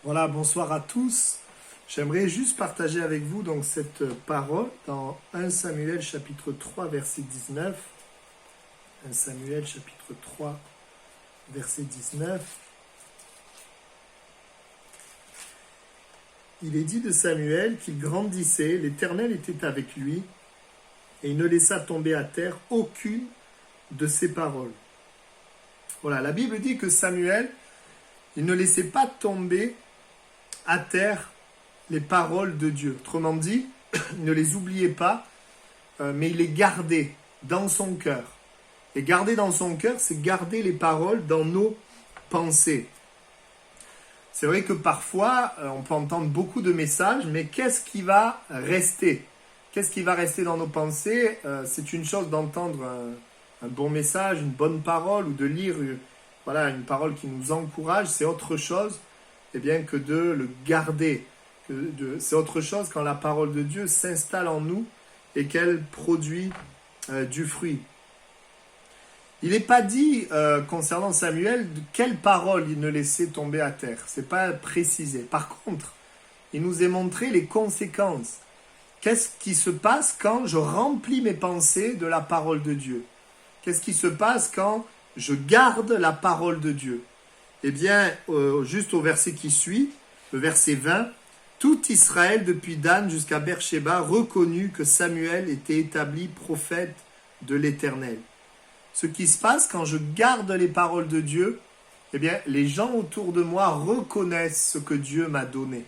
Voilà, bonsoir à tous. J'aimerais juste partager avec vous donc cette parole dans 1 Samuel chapitre 3 verset 19. 1 Samuel chapitre 3 verset 19. Il est dit de Samuel qu'il grandissait, l'Éternel était avec lui et il ne laissa tomber à terre aucune de ses paroles. Voilà, la Bible dit que Samuel, il ne laissait pas tomber à terre les paroles de Dieu. Autrement dit, il ne les oubliait pas, mais il les gardait dans son cœur. Et garder dans son cœur, c'est garder les paroles dans nos pensées. C'est vrai que parfois, on peut entendre beaucoup de messages, mais qu'est-ce qui va rester? Qu'est-ce qui va rester dans nos pensées? C'est une chose d'entendre un bon message, une bonne parole, ou de lire une parole qui nous encourage. C'est autre chose que de le garder. C'est autre chose quand la parole de Dieu s'installe en nous et qu'elle produit du fruit. Il n'est pas dit concernant Samuel de quelle parole il ne laissait tomber à terre. Ce n'est pas précisé. Par contre, il nous est montré les conséquences. Qu'est-ce qui se passe quand je remplis mes pensées de la parole de Dieu? Qu'est-ce qui se passe quand je garde la parole de Dieu? Eh bien, juste au verset qui suit, le verset 20, « Tout Israël, depuis Dan jusqu'à Beersheba, reconnut que Samuel était établi prophète de l'Éternel. » Ce qui se passe quand je garde les paroles de Dieu, eh bien, les gens autour de moi reconnaissent ce que Dieu m'a donné.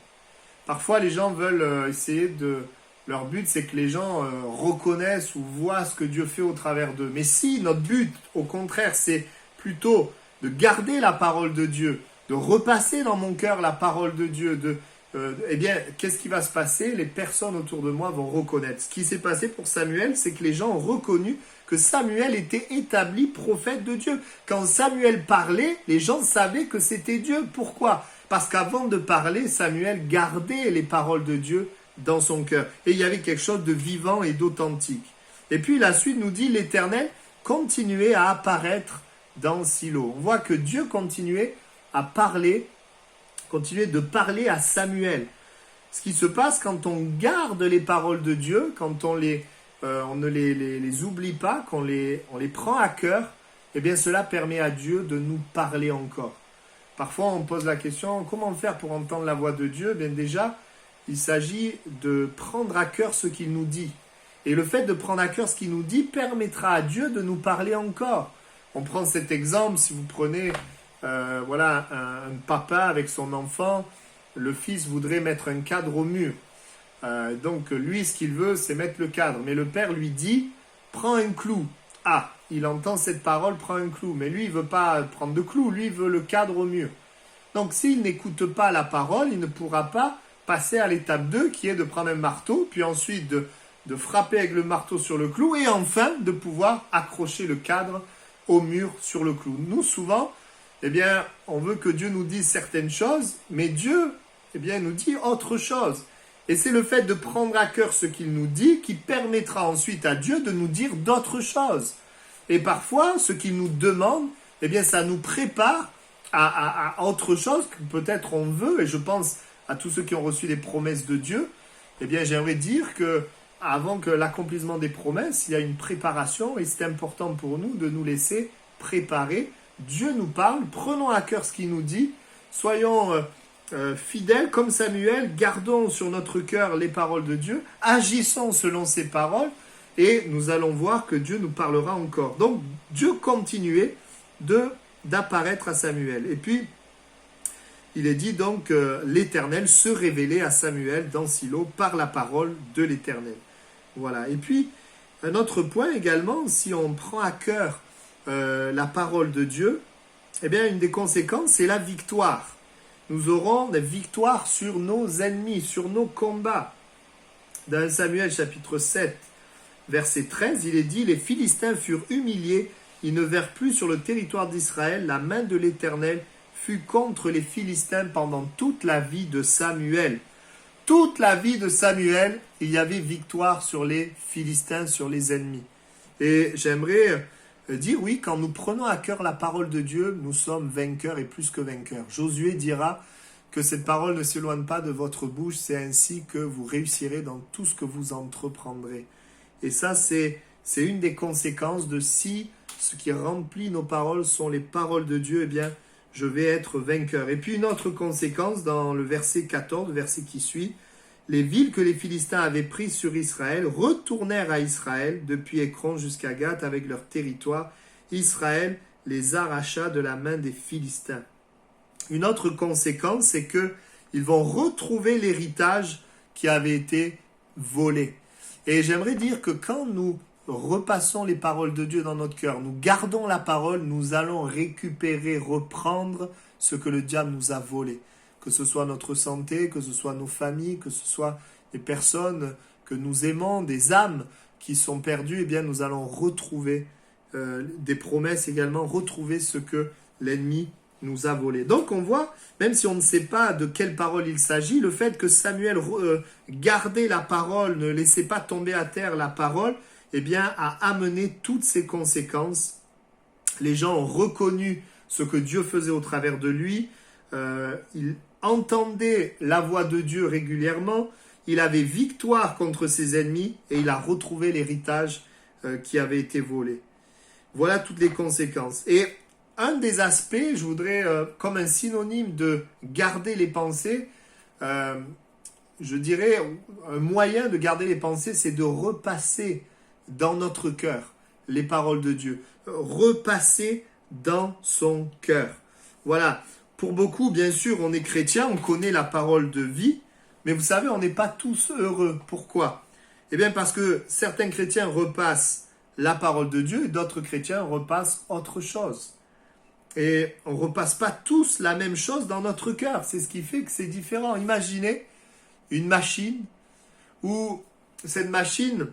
Parfois, les gens veulent essayer de... Leur but, c'est que les gens reconnaissent ou voient ce que Dieu fait au travers d'eux. Mais si notre but, au contraire, c'est plutôt de garder la parole de Dieu, de repasser dans mon cœur la parole de Dieu, eh bien, qu'est-ce qui va se passer? Les personnes autour de moi vont reconnaître. Ce qui s'est passé pour Samuel, c'est que les gens ont reconnu que Samuel était établi prophète de Dieu. Quand Samuel parlait, les gens savaient que c'était Dieu. Pourquoi? Parce qu'avant de parler, Samuel gardait les paroles de Dieu dans son cœur. Et il y avait quelque chose de vivant et d'authentique. Et puis la suite nous dit, l'Éternel continuait à apparaître dans Silo. On voit que Dieu continuait à parler, continuait de parler à Samuel. Ce qui se passe quand on garde les paroles de Dieu, quand on ne les oublie pas, on les prend à cœur, eh bien cela permet à Dieu de nous parler encore. Parfois on pose la question, comment faire pour entendre la voix de Dieu? Eh bien déjà, il s'agit de prendre à cœur ce qu'il nous dit. Et le fait de prendre à cœur ce qu'il nous dit permettra à Dieu de nous parler encore. On prend cet exemple, si vous prenez un papa avec son enfant, le fils voudrait mettre un cadre au mur. Donc lui, ce qu'il veut, c'est mettre le cadre. Mais le père lui dit, prends un clou. Ah, il entend cette parole, prends un clou. Mais lui, il ne veut pas prendre de clou, lui, il veut le cadre au mur. Donc s'il n'écoute pas la parole, il ne pourra pas passer à l'étape 2, qui est de prendre un marteau, puis ensuite de frapper avec le marteau sur le clou, et enfin de pouvoir accrocher le cadre au mur sur le clou. Nous, souvent, on veut que Dieu nous dise certaines choses, mais Dieu, nous dit autre chose. Et c'est le fait de prendre à cœur ce qu'il nous dit qui permettra ensuite à Dieu de nous dire d'autres choses. Et parfois, ce qu'il nous demande, ça nous prépare à autre chose que peut-être on veut, et je pense à tous ceux qui ont reçu les promesses de Dieu, j'aimerais dire que avant que l'accomplissement des promesses, il y a une préparation et c'est important pour nous de nous laisser préparer. Dieu nous parle, prenons à cœur ce qu'il nous dit, soyons fidèles comme Samuel, gardons sur notre cœur les paroles de Dieu, agissons selon ses paroles et nous allons voir que Dieu nous parlera encore. Donc Dieu continuait d'apparaître à Samuel. Et puis, il est dit donc que l'Éternel se révélait à Samuel dans Silo par la parole de l'Éternel. Voilà. Et puis, un autre point également, si on prend à cœur la parole de Dieu, une des conséquences, c'est la victoire. Nous aurons des victoires sur nos ennemis, sur nos combats. Dans Samuel chapitre 7, verset 13, il est dit « Les Philistins furent humiliés, ils ne verrent plus sur le territoire d'Israël, la main de l'Éternel fut contre les Philistins pendant toute la vie de Samuel. » Toute la vie de Samuel, il y avait victoire sur les Philistins, sur les ennemis. Et j'aimerais dire, oui, quand nous prenons à cœur la parole de Dieu, nous sommes vainqueurs et plus que vainqueurs. Josué dira que cette parole ne s'éloigne pas de votre bouche, c'est ainsi que vous réussirez dans tout ce que vous entreprendrez. Et ça, c'est une des conséquences de si ce qui remplit nos paroles sont les paroles de Dieu, eh bien, je vais être vainqueur. Et puis une autre conséquence dans le verset 14, le verset qui suit, les villes que les Philistins avaient prises sur Israël retournèrent à Israël depuis Écron jusqu'à Gath avec leur territoire. Israël les arracha de la main des Philistins. Une autre conséquence, c'est qu'ils vont retrouver l'héritage qui avait été volé. Et j'aimerais dire que quand nous repassons les paroles de Dieu dans notre cœur, nous gardons la parole, nous allons récupérer, reprendre ce que le diable nous a volé. Que ce soit notre santé, que ce soit nos familles, que ce soit des personnes que nous aimons, des âmes qui sont perdues, eh bien nous allons retrouver des promesses également, retrouver ce que l'ennemi nous a volé. Donc on voit, même si on ne sait pas de quelle parole il s'agit, le fait que Samuel gardait la parole, ne laissait pas tomber à terre la parole, eh bien, a amené toutes ces conséquences. Les gens ont reconnu ce que Dieu faisait au travers de lui. Il entendait la voix de Dieu régulièrement. Il avait victoire contre ses ennemis et il a retrouvé l'héritage qui avait été volé. Voilà toutes les conséquences. Et un des aspects, je voudrais, comme un synonyme de garder les pensées, je dirais, un moyen de garder les pensées, c'est de repasser dans notre cœur les paroles de Dieu. Repasser dans son cœur. Voilà. Pour beaucoup, bien sûr, on est chrétien, on connaît la parole de vie, mais vous savez, on n'est pas tous heureux. Pourquoi? Eh bien, parce que certains chrétiens repassent la parole de Dieu et d'autres chrétiens repassent autre chose. Et on ne repasse pas tous la même chose dans notre cœur. C'est ce qui fait que c'est différent. Imaginez une machine où cette machine,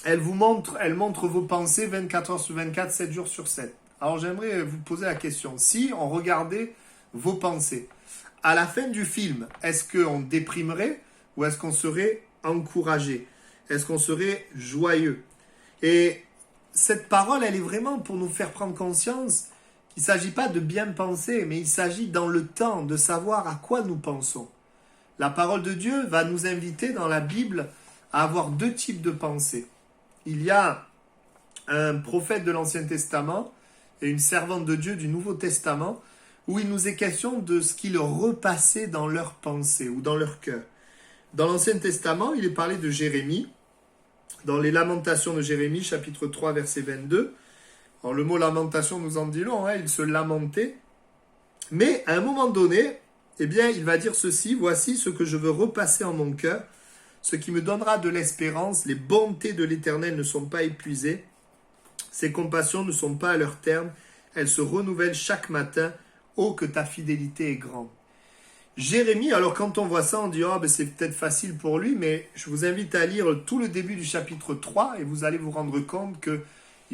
elle montre vos pensées 24 heures sur 24, 7 jours sur 7. Alors j'aimerais vous poser la question. Si on regardait vos pensées, à la fin du film, est-ce qu'on déprimerait ou est-ce qu'on serait encouragé? Est-ce qu'on serait joyeux? Et cette parole, elle est vraiment pour nous faire prendre conscience qu'il ne s'agit pas de bien penser, mais il s'agit dans le temps de savoir à quoi nous pensons. La parole de Dieu va nous inviter dans la Bible à avoir deux types de pensées. Il y a un prophète de l'Ancien Testament et une servante de Dieu du Nouveau Testament où il nous est question de ce qu'ils repassaient dans leurs pensées ou dans leur cœur. Dans l'Ancien Testament, il est parlé de Jérémie, dans les Lamentations de Jérémie, chapitre 3, verset 22. Alors le mot lamentation nous en dit long, il se lamentait. Mais à un moment donné, eh bien, il va dire ceci, voici ce que je veux repasser en mon cœur, ce qui me donnera de l'espérance, les bontés de l'Éternel ne sont pas épuisées, ses compassions ne sont pas à leur terme, elles se renouvellent chaque matin, oh que ta fidélité est grande. Jérémie, alors quand on voit ça, on dit c'est peut-être facile pour lui, mais je vous invite à lire tout le début du chapitre 3 et vous allez vous rendre compte qu'il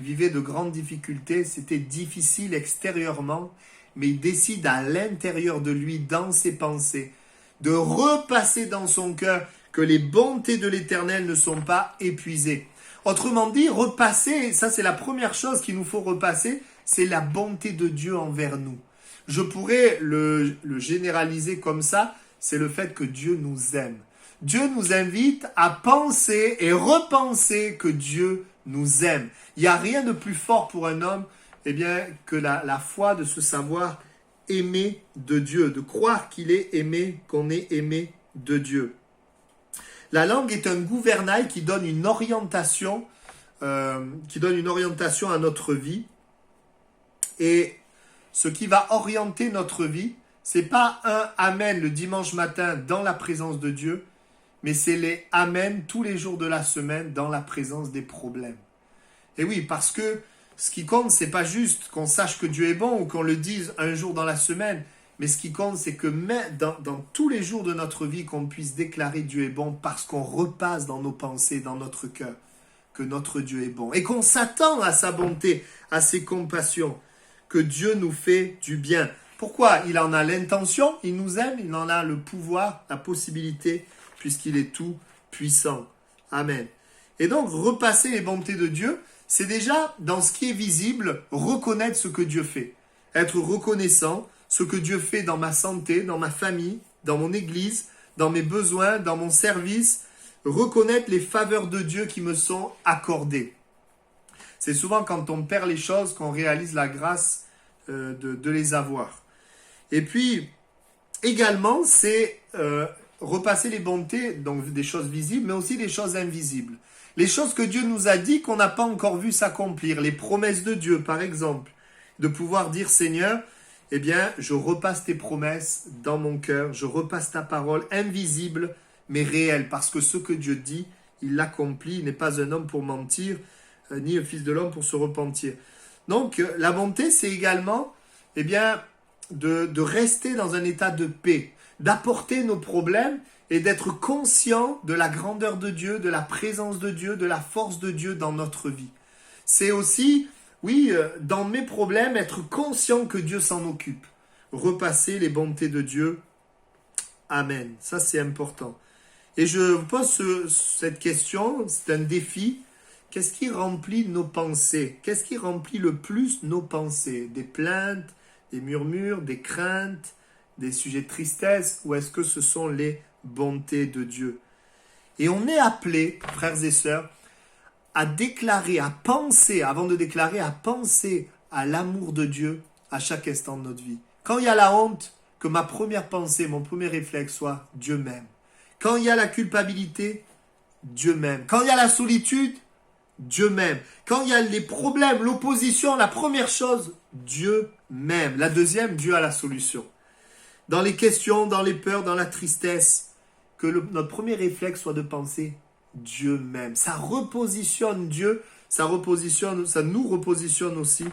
vivait de grandes difficultés, c'était difficile extérieurement, mais il décide à l'intérieur de lui, dans ses pensées, de repasser dans son cœur que les bontés de l'Éternel ne sont pas épuisées. Autrement dit, repasser, ça c'est la première chose qu'il nous faut repasser, c'est la bonté de Dieu envers nous. Je pourrais le généraliser comme ça, c'est le fait que Dieu nous aime. Dieu nous invite à penser et repenser que Dieu nous aime. Il n'y a rien de plus fort pour un homme que la foi de se savoir aimé de Dieu, de croire qu'il est aimé, qu'on est aimé de Dieu. La langue est un gouvernail qui donne une orientation, à notre vie. Et ce qui va orienter notre vie, c'est pas un amen le dimanche matin dans la présence de Dieu, mais c'est les amen tous les jours de la semaine dans la présence des problèmes. Et oui, parce que ce qui compte, c'est pas juste qu'on sache que Dieu est bon ou qu'on le dise un jour dans la semaine, mais ce qui compte, c'est que dans tous les jours de notre vie, qu'on puisse déclarer Dieu est bon parce qu'on repasse dans nos pensées, dans notre cœur, que notre Dieu est bon. Et qu'on s'attend à sa bonté, à ses compassions, que Dieu nous fait du bien. Pourquoi? Il en a l'intention, il nous aime, il en a le pouvoir, la possibilité, puisqu'il est tout puissant. Amen. Et donc, repasser les bontés de Dieu, c'est déjà, dans ce qui est visible, reconnaître ce que Dieu fait. Être reconnaissant ce que Dieu fait dans ma santé, dans ma famille, dans mon église, dans mes besoins, dans mon service, reconnaître les faveurs de Dieu qui me sont accordées. C'est souvent quand on perd les choses qu'on réalise la grâce de les avoir. Et puis, également, c'est repasser les bontés, donc des choses visibles, mais aussi des choses invisibles. Les choses que Dieu nous a dit qu'on n'a pas encore vu s'accomplir, les promesses de Dieu, par exemple. De pouvoir dire, Seigneur, eh bien, je repasse tes promesses dans mon cœur, je repasse ta parole invisible, mais réelle, parce que ce que Dieu dit, il l'accomplit, il n'est pas un homme pour mentir, ni un fils de l'homme pour se repentir. Donc, la bonté, c'est également, eh bien, de rester dans un état de paix, d'apporter nos problèmes et d'être conscient de la grandeur de Dieu, de la présence de Dieu, de la force de Dieu dans notre vie. C'est aussi, oui, dans mes problèmes, être conscient que Dieu s'en occupe. Repasser les bontés de Dieu. Amen. Ça, c'est important. Et je vous pose cette question, c'est un défi. Qu'est-ce qui remplit nos pensées? Qu'est-ce qui remplit le plus nos pensées? Des plaintes, des murmures, des craintes, des sujets de tristesse? Ou est-ce que ce sont les bontés de Dieu? Et on est appelé, frères et sœurs, à déclarer, à penser, avant de déclarer, à penser à l'amour de Dieu à chaque instant de notre vie. Quand il y a la honte, que ma première pensée, mon premier réflexe soit Dieu m'aime. Quand il y a la culpabilité, Dieu m'aime. Quand il y a la solitude, Dieu m'aime. Quand il y a les problèmes, l'opposition, la première chose, Dieu m'aime. La deuxième, Dieu a la solution. Dans les questions, dans les peurs, dans la tristesse, que notre premier réflexe soit de penser Dieu m'aime. Ça repositionne Dieu, ça nous repositionne aussi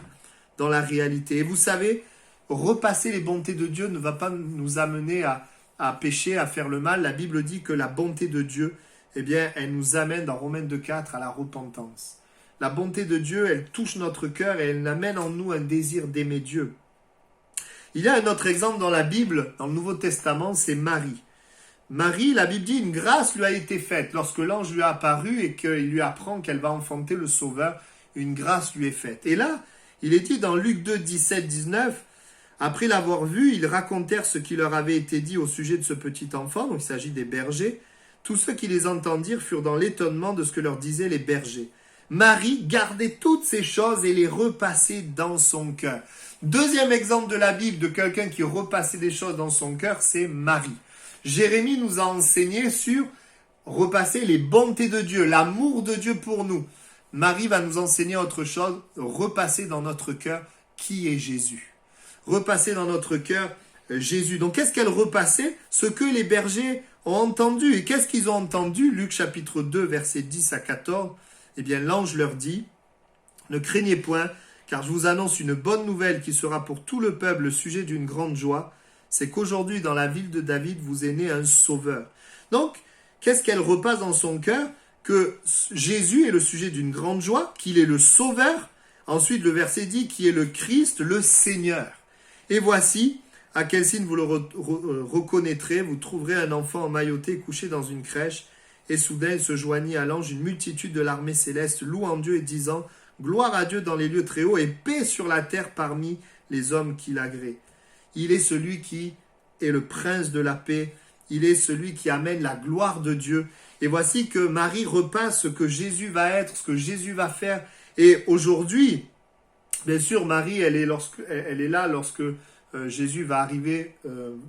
dans la réalité. Et vous savez, repasser les bontés de Dieu ne va pas nous amener à pécher, à faire le mal. La Bible dit que la bonté de Dieu, eh bien, elle nous amène dans Romains 2,4 à la repentance. La bonté de Dieu, elle touche notre cœur et elle amène en nous un désir d'aimer Dieu. Il y a un autre exemple dans la Bible, dans le Nouveau Testament, c'est Marie. Marie, la Bible dit, une grâce lui a été faite. Lorsque l'ange lui a apparu et qu'il lui apprend qu'elle va enfanter le Sauveur, une grâce lui est faite. Et là, il est dit dans Luc 2, 17, 19, après l'avoir vu, ils racontèrent ce qui leur avait été dit au sujet de ce petit enfant, donc il s'agit des bergers. Tous ceux qui les entendirent furent dans l'étonnement de ce que leur disaient les bergers. Marie gardait toutes ces choses et les repassait dans son cœur. Deuxième exemple de la Bible de quelqu'un qui repassait des choses dans son cœur, c'est Marie. Jérémie nous a enseigné sur repasser les bontés de Dieu, l'amour de Dieu pour nous. Marie va nous enseigner autre chose, repasser dans notre cœur qui est Jésus. Repasser dans notre cœur Jésus. Donc qu'est-ce qu'elle repassait? Ce que les bergers ont entendu. Et qu'est-ce qu'ils ont entendu? Luc chapitre 2, versets 10 à 14. Eh bien l'ange leur dit, ne craignez point, car je vous annonce une bonne nouvelle qui sera pour tout le peuple le sujet d'une grande joie. C'est qu'aujourd'hui, dans la ville de David, vous est né un sauveur. Donc, qu'est-ce qu'elle repasse dans son cœur? Que Jésus est le sujet d'une grande joie, qu'il est le sauveur. Ensuite, le verset dit qu'il est le Christ, le Seigneur. Et voici, à quel signe vous le reconnaîtrez, vous trouverez un enfant emmailloté couché dans une crèche. Et soudain, il se joignit à l'ange une multitude de l'armée céleste, louant Dieu et disant, gloire à Dieu dans les lieux très hauts et paix sur la terre parmi les hommes qui l'agréent. Il est celui qui est le prince de la paix. Il est celui qui amène la gloire de Dieu. Et voici que Marie repasse ce que Jésus va être, ce que Jésus va faire. Et aujourd'hui, bien sûr, Marie, elle est là lorsque Jésus va arriver,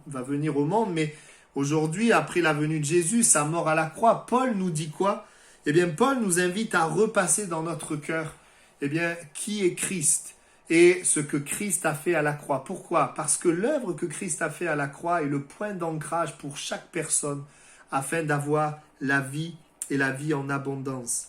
va venir au monde. Mais aujourd'hui, après la venue de Jésus, sa mort à la croix, Paul nous dit quoi? Eh bien, Paul nous invite à repasser dans notre cœur, eh bien, qui est Christ? Et ce que Christ a fait à la croix. Pourquoi? Parce que l'œuvre que Christ a fait à la croix est le point d'ancrage pour chaque personne afin d'avoir la vie et la vie en abondance.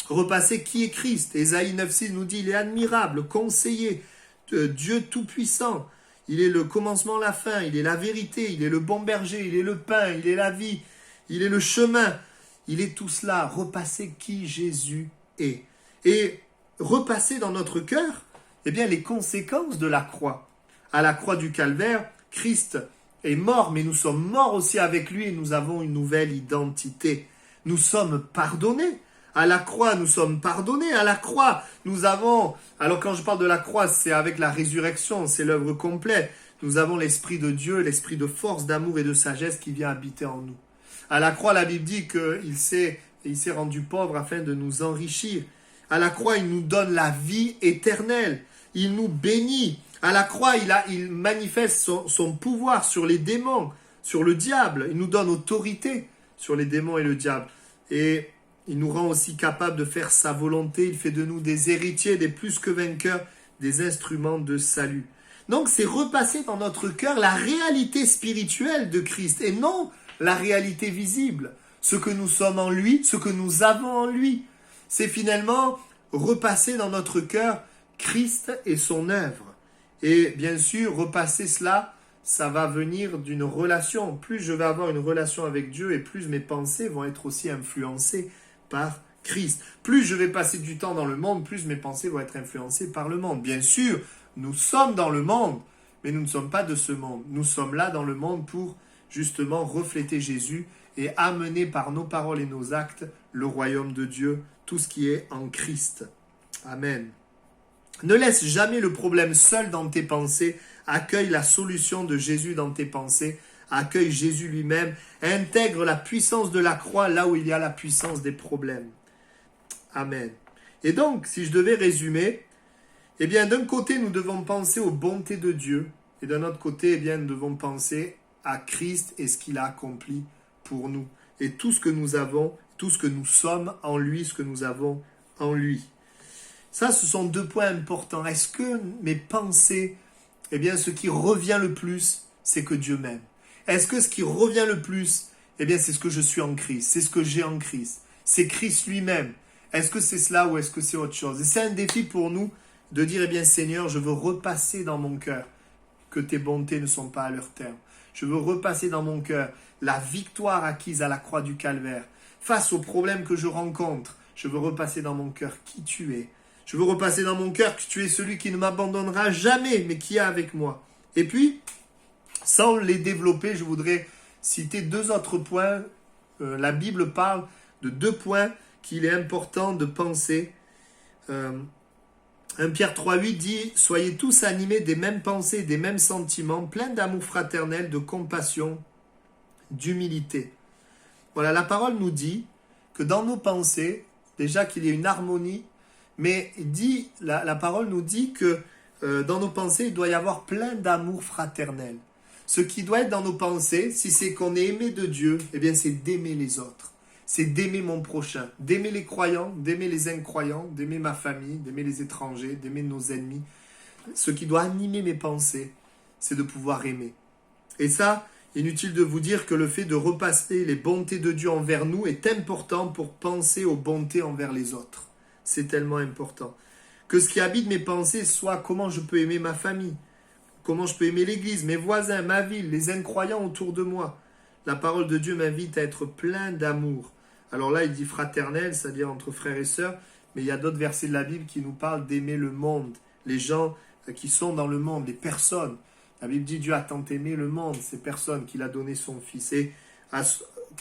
Repasser qui est Christ. Ésaïe 9,6 nous dit, il est admirable, conseiller, Dieu tout-puissant. Il est le commencement, la fin, il est la vérité, il est le bon berger, il est le pain, il est la vie, il est le chemin. Il est tout cela. Repasser qui Jésus est. Et repasser dans notre cœur, eh bien, les conséquences de la croix. À la croix du Calvaire, Christ est mort, mais nous sommes morts aussi avec lui et nous avons une nouvelle identité. Nous sommes pardonnés. À la croix, nous sommes pardonnés. À la croix, nous avons... Alors quand je parle de la croix, c'est avec la résurrection, c'est l'œuvre complète. nous avons l'Esprit de Dieu, l'Esprit de force, d'amour et de sagesse qui vient habiter en nous. À la croix, la Bible dit qu'il s'est rendu pauvre afin de nous enrichir. À la croix, il nous donne la vie éternelle. Il nous bénit. À la croix, il manifeste son pouvoir sur les démons, sur le diable. Il nous donne autorité sur les démons et le diable. Et il nous rend aussi capables de faire sa volonté. Il fait de nous des héritiers, des plus que vainqueurs, des instruments de salut. Donc, c'est repasser dans notre cœur la réalité spirituelle de Christ et non la réalité visible. Ce que nous sommes en lui, ce que nous avons en lui. C'est finalement repasser dans notre cœur Christ et son œuvre. Et bien sûr, repasser cela, ça va venir d'une relation. Plus je vais avoir une relation avec Dieu et plus mes pensées vont être aussi influencées par Christ. Plus je vais passer du temps dans le monde, plus mes pensées vont être influencées par le monde. Bien sûr, nous sommes dans le monde, mais nous ne sommes pas de ce monde. Nous sommes là dans le monde pour justement refléter Jésus et amener par nos paroles et nos actes le royaume de Dieu, tout ce qui est en Christ. Amen. Ne laisse jamais le problème seul dans tes pensées. Accueille la solution de Jésus dans tes pensées. Accueille Jésus lui-même. Intègre la puissance de la croix là où il y a la puissance des problèmes. Amen. Et donc, si je devais résumer, eh bien, d'un côté, nous devons penser aux bontés de Dieu. Et d'un autre côté, eh bien, nous devons penser à Christ et ce qu'il a accompli pour nous. Et tout ce que nous avons, tout ce que nous sommes en lui, ce que nous avons en lui. Ça, ce sont deux points importants. Est-ce que mes pensées, eh bien, ce qui revient le plus, c'est que Dieu m'aime? Est-ce que ce qui revient le plus, eh bien, c'est ce que je suis en Christ, c'est ce que j'ai en Christ, c'est Christ lui-même? Est-ce que c'est cela ou est-ce que c'est autre chose? Et c'est un défi pour nous de dire, eh bien, Seigneur, je veux repasser dans mon cœur que tes bontés ne sont pas à leur terme. Je veux repasser dans mon cœur la victoire acquise à la croix du Calvaire. Face aux problèmes que je rencontre, je veux repasser dans mon cœur qui tu es. Je veux repasser dans mon cœur que tu es celui qui ne m'abandonnera jamais, mais qui est avec moi. Et puis, sans les développer, je voudrais citer deux autres points. La Bible parle de deux points qu'il est important de penser. 1 Pierre 3,8 dit « Soyez tous animés des mêmes pensées, des mêmes sentiments, pleins d'amour fraternel, de compassion, d'humilité. » Voilà, la parole nous dit que dans nos pensées, déjà qu'il y ait une harmonie, mais la parole nous dit que dans nos pensées, il doit y avoir plein d'amour fraternel. Ce qui doit être dans nos pensées, si c'est qu'on est aimé de Dieu, eh bien c'est d'aimer les autres. C'est d'aimer mon prochain, d'aimer les croyants, d'aimer les incroyants, d'aimer ma famille, d'aimer les étrangers, d'aimer nos ennemis. Ce qui doit animer mes pensées, c'est de pouvoir aimer. Et ça, inutile de vous dire que le fait de repasser les bontés de Dieu envers nous est important pour penser aux bontés envers les autres. C'est tellement important. Que ce qui habite mes pensées soit comment je peux aimer ma famille, comment je peux aimer l'église, mes voisins, ma ville, les incroyants autour de moi. La parole de Dieu m'invite à être plein d'amour. Alors là, il dit fraternel, c'est-à-dire entre frères et sœurs, mais il y a d'autres versets de la Bible qui nous parlent d'aimer le monde, les gens qui sont dans le monde, les personnes. La Bible dit Dieu a tant aimé le monde, ces personnes qu'il a donné son Fils. Et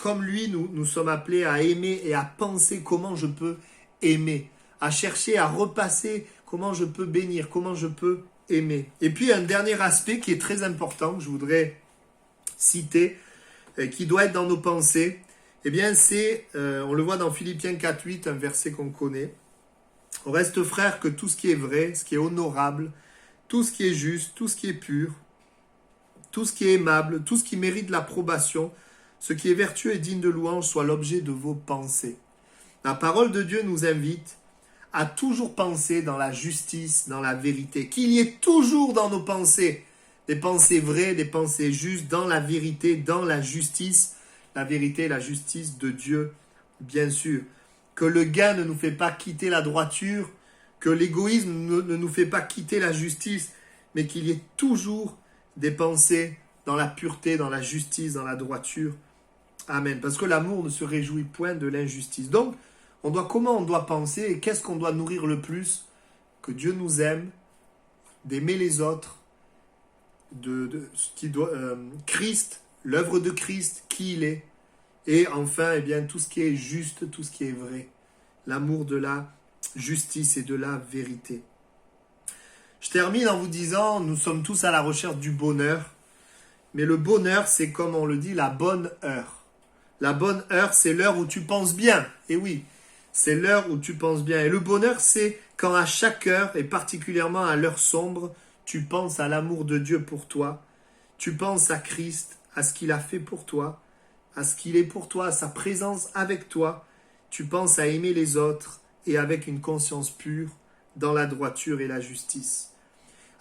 comme lui, nous sommes appelés à aimer et à penser comment je peux aimer, à chercher à repasser comment je peux bénir, comment je peux aimer. Et puis un dernier aspect qui est très important, que je voudrais citer, qui doit être dans nos pensées, eh bien c'est, on le voit dans Philippiens 4,8, un verset qu'on connaît. On reste frères que tout ce qui est vrai, ce qui est honorable, tout ce qui est juste, tout ce qui est pur, tout ce qui est aimable, tout ce qui mérite l'approbation, ce qui est vertueux et digne de louange soit l'objet de vos pensées. La parole de Dieu nous invite à toujours penser dans la justice, dans la vérité, qu'il y ait toujours dans nos pensées des pensées vraies, des pensées justes, dans la vérité, dans la justice, la vérité et la justice de Dieu, bien sûr. Que le gain ne nous fait pas quitter la droiture, que l'égoïsme ne nous fait pas quitter la justice, mais qu'il y ait toujours des pensées dans la pureté, dans la justice, dans la droiture. Amen. Parce que l'amour ne se réjouit point de l'injustice. Donc, comment on doit penser et qu'est-ce qu'on doit nourrir le plus? Que Dieu nous aime, d'aimer les autres, Christ, l'œuvre de Christ, qui il est, et enfin, eh bien, tout ce qui est juste, tout ce qui est vrai, l'amour de la justice et de la vérité. Je termine en vous disant, nous sommes tous à la recherche du bonheur. Mais le bonheur, c'est comme on le dit, la bonne heure. La bonne heure, c'est l'heure où tu penses bien. Et oui, c'est l'heure où tu penses bien. Et le bonheur, c'est quand à chaque heure, et particulièrement à l'heure sombre, tu penses à l'amour de Dieu pour toi. Tu penses à Christ, à ce qu'il a fait pour toi, à ce qu'il est pour toi, à sa présence avec toi. Tu penses à aimer les autres et avec une conscience pure dans la droiture et la justice.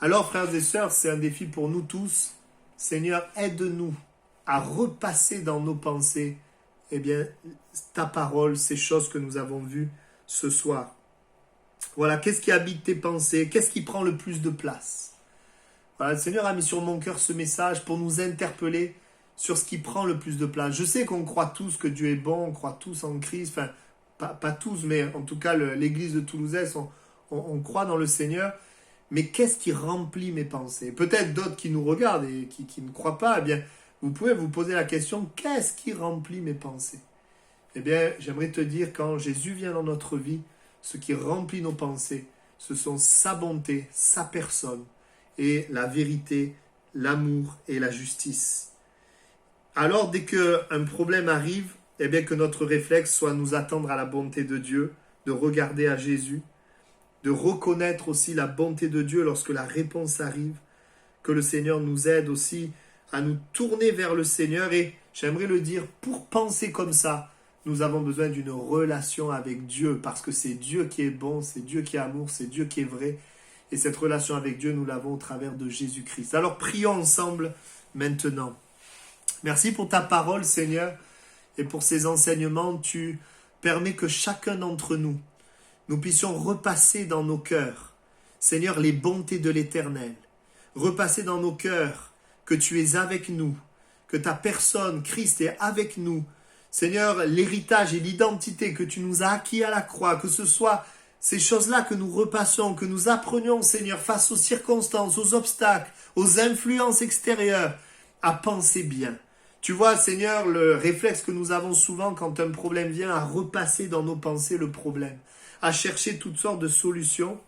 Alors, frères et sœurs, c'est un défi pour nous tous. Seigneur, aide-nous à repasser dans nos pensées, eh bien, ta parole, ces choses que nous avons vues ce soir. Voilà, qu'est-ce qui habite tes pensées? Qu'est-ce qui prend le plus de place? Voilà, le Seigneur a mis sur mon cœur ce message pour nous interpeller sur ce qui prend le plus de place. Je sais qu'on croit tous que Dieu est bon, on croit tous en Christ, enfin, pas tous, mais en tout cas, l'église de Toulousaise, on croit dans le Seigneur. Mais qu'est-ce qui remplit mes pensées? Peut-être d'autres qui nous regardent et qui ne croient pas, eh bien, vous pouvez vous poser la question, qu'est-ce qui remplit mes pensées? Eh bien, j'aimerais te dire, quand Jésus vient dans notre vie, ce qui remplit nos pensées, ce sont sa bonté, sa personne, et la vérité, l'amour et la justice. Alors, dès qu'un problème arrive, eh bien, que notre réflexe soit nous attendre à la bonté de Dieu, de regarder à Jésus, de reconnaître aussi la bonté de Dieu lorsque la réponse arrive, que le Seigneur nous aide aussi à nous tourner vers le Seigneur. Et j'aimerais le dire, pour penser comme ça, nous avons besoin d'une relation avec Dieu, parce que c'est Dieu qui est bon, c'est Dieu qui est amour, c'est Dieu qui est vrai. Et cette relation avec Dieu, nous l'avons au travers de Jésus-Christ. Alors prions ensemble maintenant. Merci pour ta parole, Seigneur, et pour ces enseignements. Tu permets que chacun d'entre nous puissions repasser dans nos cœurs, Seigneur, les bontés de l'Éternel. Repasser dans nos cœurs que tu es avec nous, que ta personne, Christ, est avec nous. Seigneur, l'héritage et l'identité que tu nous as acquis à la croix, que ce soit ces choses-là que nous repassons, que nous apprenions, Seigneur, face aux circonstances, aux obstacles, aux influences extérieures, à penser bien. Tu vois, Seigneur, le réflexe que nous avons souvent quand un problème vient, à repasser dans nos pensées le problème, à chercher toutes sortes de solutions.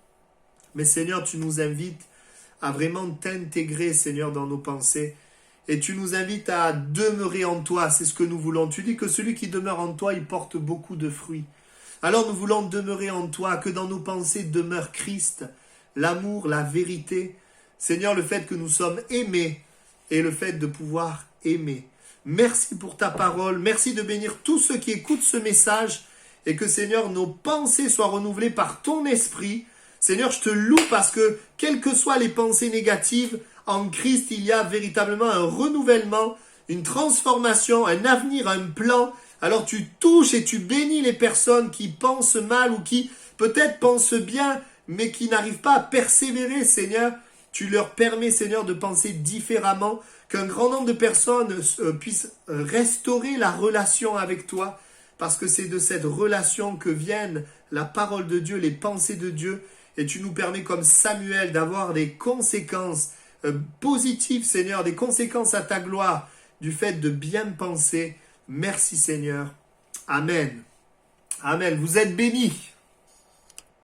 Mais Seigneur, tu nous invites à vraiment t'intégrer, Seigneur, dans nos pensées. Et tu nous invites à demeurer en toi, c'est ce que nous voulons. Tu dis que celui qui demeure en toi, il porte beaucoup de fruits. Alors nous voulons demeurer en toi, que dans nos pensées demeure Christ, l'amour, la vérité. Seigneur, le fait que nous sommes aimés et le fait de pouvoir aimer. Merci pour ta parole, merci de bénir tous ceux qui écoutent ce message et que, Seigneur, nos pensées soient renouvelées par ton esprit. Seigneur, je te loue parce que, quelles que soient les pensées négatives, en Christ, il y a véritablement un renouvellement, une transformation, un avenir, un plan. Alors tu touches et tu bénis les personnes qui pensent mal ou qui peut-être pensent bien, mais qui n'arrivent pas à persévérer, Seigneur. Tu leur permets, Seigneur, de penser différemment, qu'un grand nombre de personnes puissent restaurer la relation avec toi, parce que c'est de cette relation que viennent la parole de Dieu, les pensées de Dieu, et tu nous permets, comme Samuel, d'avoir des conséquences positives, Seigneur, des conséquences à ta gloire, du fait de bien penser. Merci, Seigneur. Amen. Amen. Vous êtes bénis.